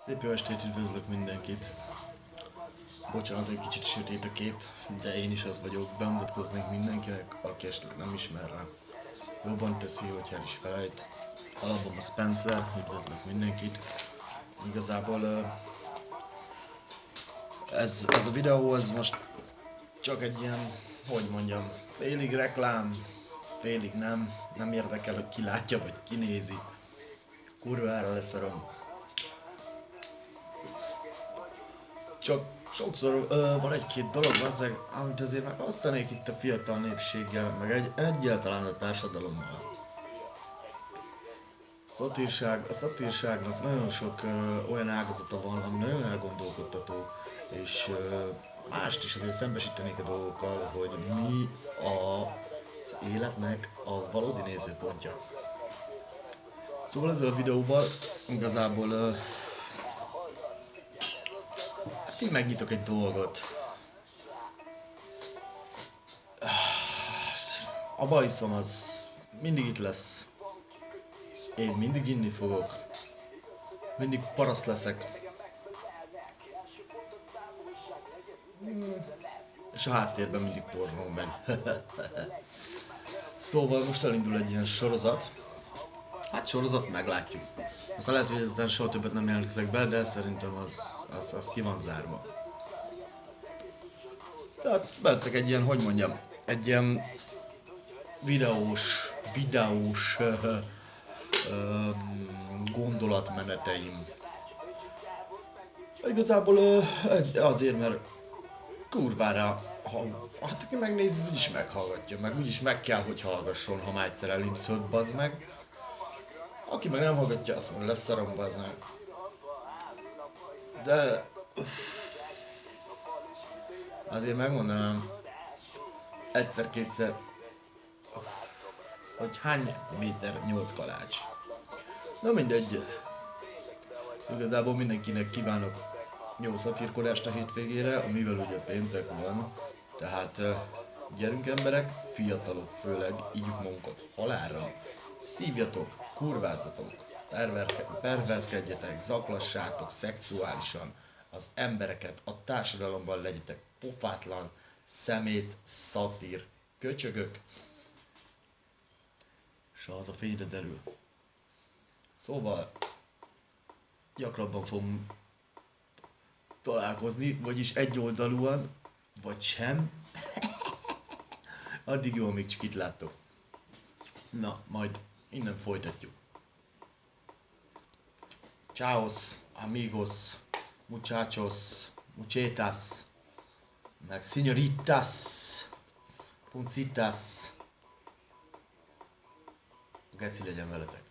Szép jó estét, üdvözlök mindenkit! Bocsánat, egy kicsit sötét a kép, de én is az vagyok, bemutatkoznék mindenkinek, aki esetleg nem ismer rá. Jobban teszi, hogy el is felejt. Alapban a Spencer, üdvözlök mindenkit. Igazából ez a videó, ez most csak egy ilyen, hogy mondjam, félig reklám, félig nem érdekel, hogy ki látja vagy ki nézi. Kurvára leszarom. Csak sokszor van egy-két dolog, amit azért megosztanék itt a fiatal népséggel, meg egyáltalán a társadalommal. A szatírságnak nagyon sok olyan ágazata van, ami nagyon elgondolkodtató, és mást is azért szembesítenék a dolgokkal, hogy mi az életnek a valódi nézőpontja. Szóval ezzel a videóval igazából így megnyitok egy dolgot. A bajszom az mindig itt lesz. Én mindig inni fogok. Mindig paraszt leszek. És a háttérben mindig pornó megy. Szóval most elindul egy ilyen sorozat. Hát sorozat, meglátjuk. Aztán lehet, hogy ezután soha többet nem jelentkezek be, de szerintem az ki van zárva. Tehát vesztek egy ilyen, hogy mondjam, egy ilyen videós gondolatmeneteim. Igazából azért, mert kurvára, hát aki megnézi, úgyis meghallgatja, meg úgyis meg kell, hogy hallgasson, ha már egyszer elindított, bazd meg. Aki meg nem hallgatja, azt mondja, lesz szarom, bazd meg. De azért megmondanám egyszer-kétszer, hogy hány méter 8 kalács. Na mindegy. Igazából mindenkinek kívánok jó szatírkodást a hétvégére, amivel ugye péntek van. Tehát gyerünk emberek, fiatalok főleg, ígyük magunkat halálra. Szívjatok, kurvázzatok, perverzkedjetek, zaklassátok szexuálisan az embereket, a társadalomban legyetek pofátlan, szemét, szatír, köcsögök, és az a fényre derül. Szóval gyakrabban fogunk találkozni, vagyis egyoldalúan, vagy sem. Addig jó, amíg csak itt láttok. Na, majd innen folytatjuk. Ciao, amigos, muchachos, muchetas, meg señoritas, puncitas. Geci legyen veletek.